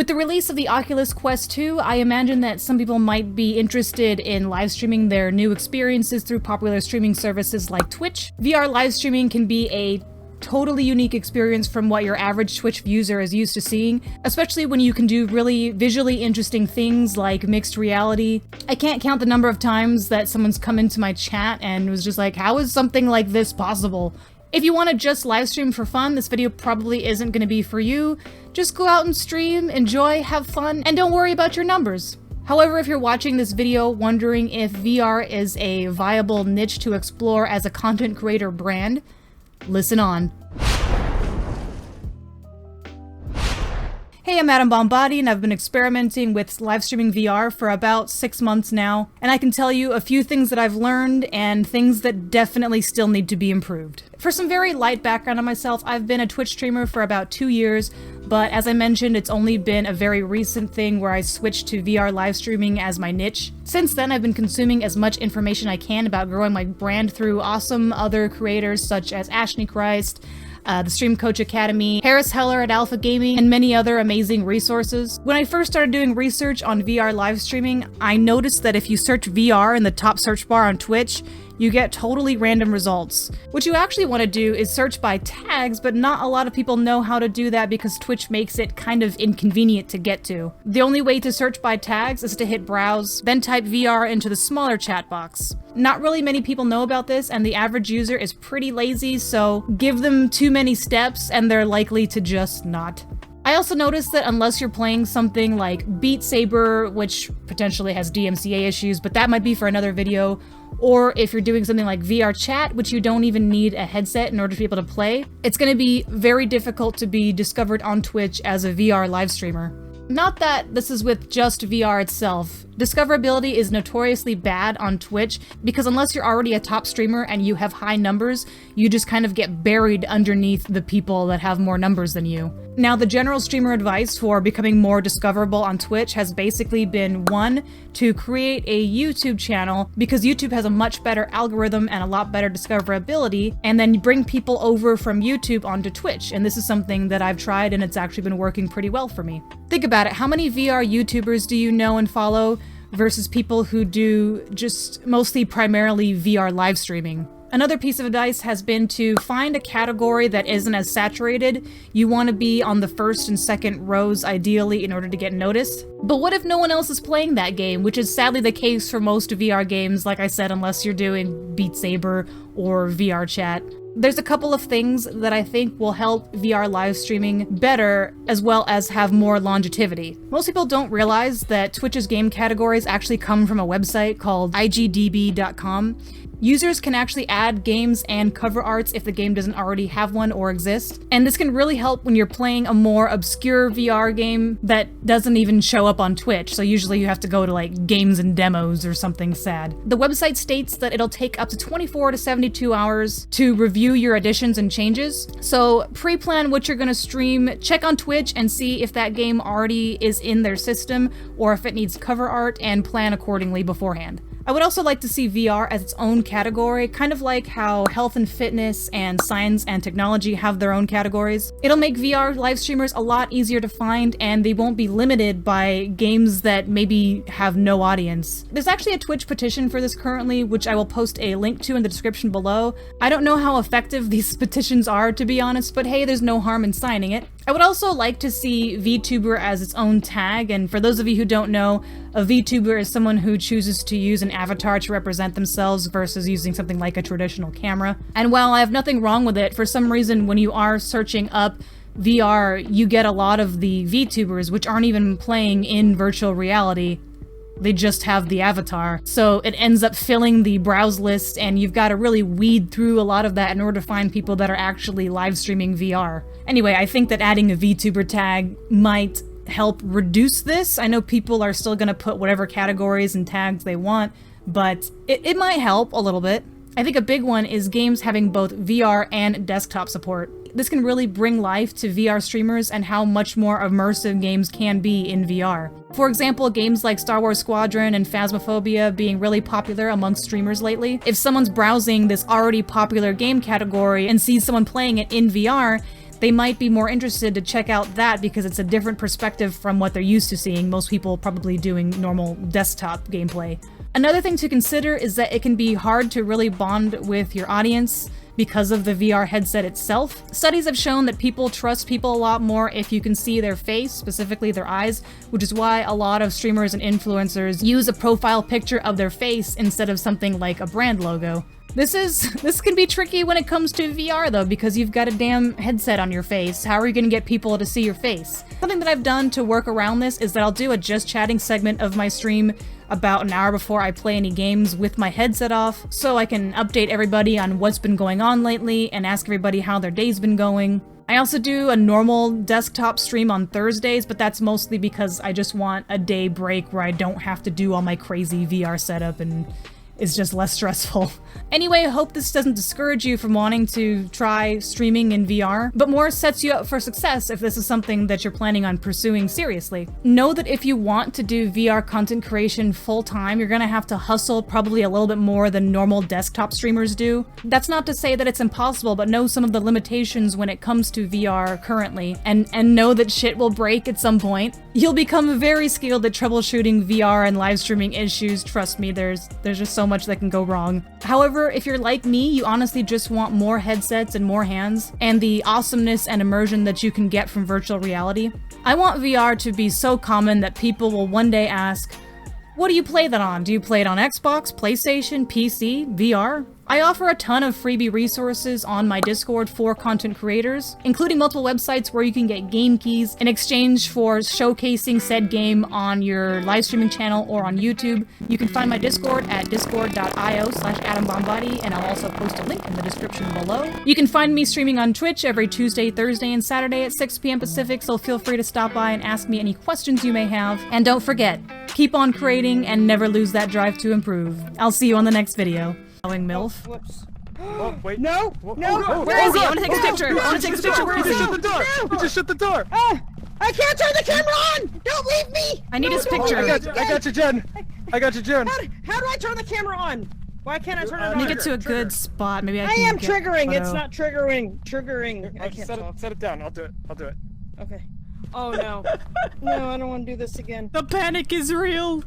With the release of the Oculus Quest 2, I imagine that some people might be interested in live streaming their new experiences through popular streaming services like Twitch. VR live streaming can be a totally unique experience from what your average Twitch user is used to seeing, especially when you can do really visually interesting things like mixed reality. I can't count the number of times that someone's come into my chat and was just like, how is something like this possible? If you want to just live stream for fun, this video probably isn't going to be for you. Just go out and stream, enjoy, have fun, and don't worry about your numbers. However, if you're watching this video wondering if VR is a viable niche to explore as a content creator brand, listen on. Hey, I'm AtomBombBody, and I've been experimenting with live streaming VR for about 6 months now, and I can tell you a few things that I've learned and things that definitely still need to be improved. For some very light background on myself, I've been a Twitch streamer for about 2 years, but as I mentioned, it's only been a very recent thing where I switched to VR live streaming as my niche. Since then, I've been consuming as much information I can about growing my brand through awesome other creators such as Ashley Christ, the Stream Coach Academy, Harris Heller at Alpha Gaming, and many other amazing resources. When I first started doing research on VR live streaming, I noticed that if you search VR in the top search bar on Twitch, you get totally random results. What you actually want to do is search by tags, but not a lot of people know how to do that because Twitch makes it kind of inconvenient to get to. The only way to search by tags is to hit browse, then type VR into the smaller chat box. Not really many people know about this, and the average user is pretty lazy, so give them too many steps and they're likely to just not. I also noticed that unless you're playing something like Beat Saber, which potentially has DMCA issues, but that might be for another video, or if you're doing something like VR chat, which you don't even need a headset in order to be able to play, it's going to be very difficult to be discovered on Twitch as a VR live streamer. Not that this is with just VR itself. Discoverability is notoriously bad on Twitch because unless you're already a top streamer and you have high numbers, you just kind of get buried underneath the people that have more numbers than you. Now, the general streamer advice for becoming more discoverable on Twitch has basically been 1, to create a YouTube channel because YouTube has a much better algorithm and a lot better discoverability, and then you bring people over from YouTube onto Twitch, and this is something that I've tried and it's actually been working pretty well for me. Think about it, how many VR YouTubers do you know and follow versus people who do just mostly primarily VR live streaming? Another piece of advice has been to find a category that isn't as saturated. You want to be on the first and second rows ideally in order to get noticed. But what if no one else is playing that game, which is sadly the case for most VR games, like I said, unless you're doing Beat Saber or VR chat. There's a couple of things that I think will help VR live streaming better as well as have more longevity. Most people don't realize that Twitch's game categories actually come from a website called igdb.com. Users can actually add games and cover arts if the game doesn't already have one or exist. And this can really help when you're playing a more obscure VR game that doesn't even show up on Twitch. So usually you have to go to like games and demos or something sad. The website states that it'll take up to 24 to 72 hours to review your additions and changes. So pre-plan what you're gonna stream, check on Twitch and see if that game already is in their system or if it needs cover art, and plan accordingly beforehand. I would also like to see VR as its own category, kind of like how health and fitness and science and technology have their own categories. It'll make VR live streamers a lot easier to find, and they won't be limited by games that maybe have no audience. There's actually a Twitch petition for this currently, which I will post a link to in the description below. I don't know how effective these petitions are, to be honest, but hey, there's no harm in signing it. I would also like to see VTuber as its own tag, and for those of you who don't know, a VTuber is someone who chooses to use an avatar to represent themselves versus using something like a traditional camera. And while I have nothing wrong with it, for some reason when you are searching up VR, you get a lot of the VTubers which aren't even playing in virtual reality. They just have the avatar. So it ends up filling the browse list, and you've got to really weed through a lot of that in order to find people that are actually live streaming VR. Anyway, I think that adding a VTuber tag might help reduce this. I know people are still gonna put whatever categories and tags they want, but it might help a little bit. I think a big one is games having both VR and desktop support. This can really bring life to VR streamers and how much more immersive games can be in VR. For example, games like Star Wars Squadron and Phasmophobia being really popular amongst streamers lately. If someone's browsing this already popular game category and sees someone playing it in VR, they might be more interested to check out that because it's a different perspective from what they're used to seeing, most people probably doing normal desktop gameplay. Another thing to consider is that it can be hard to really bond with your audience because of the VR headset itself. Studies have shown that people trust people a lot more if you can see their face, specifically their eyes, which is why a lot of streamers and influencers use a profile picture of their face instead of something like a brand logo. This can be tricky when it comes to VR though, because you've got a damn headset on your face. How are you gonna get people to see your face? Something that I've done to work around this is that I'll do a just chatting segment of my stream about an hour before I play any games with my headset off, so I can update everybody on what's been going on lately and ask everybody how their day's been going. I also do a normal desktop stream on Thursdays, but that's mostly because I just want a day break where I don't have to do all my crazy VR setup and it's just less stressful. Anyway, I hope this doesn't discourage you from wanting to try streaming in VR, but more sets you up for success if this is something that you're planning on pursuing seriously. Know that if you want to do VR content creation full-time, you're gonna have to hustle probably a little bit more than normal desktop streamers do. That's not to say that it's impossible, but know some of the limitations when it comes to VR currently, and know that shit will break at some point. You'll become very skilled at troubleshooting VR and live streaming issues. Trust me, there's just so much that can go wrong. However, if you're like me, you honestly just want more headsets and more hands, and the awesomeness and immersion that you can get from virtual reality. I want VR to be so common that people will one day ask, what do you play that on? Do you play it on Xbox, PlayStation, PC, VR? I offer a ton of freebie resources on my Discord for content creators, including multiple websites where you can get game keys in exchange for showcasing said game on your live streaming channel or on YouTube. You can find my Discord at discord.io/AtomBombBody, and I'll also post a link in the description below. You can find me streaming on Twitch every Tuesday, Thursday, and Saturday at 6 p.m. Pacific, so feel free to stop by and ask me any questions you may have. And don't forget, keep on creating and never lose that drive to improve. I'll see you on the next video. MILF. Whoops. Oh, wait. No! Where is he? I want to take his picture. I want to take his picture. Where is he? Shut the door! You just shut the door! I can't turn the camera on! Don't leave me! I need his picture. I got you, Jen. I got you, Jen. How do I turn the camera on? Why can't I turn it on? Let me get to a good spot. Maybe I can am get triggering. photo. It's not triggering. Triggering. I can't talk. Set it down. I'll do it. Okay. Oh no. No, I don't want to do this again. The panic is real.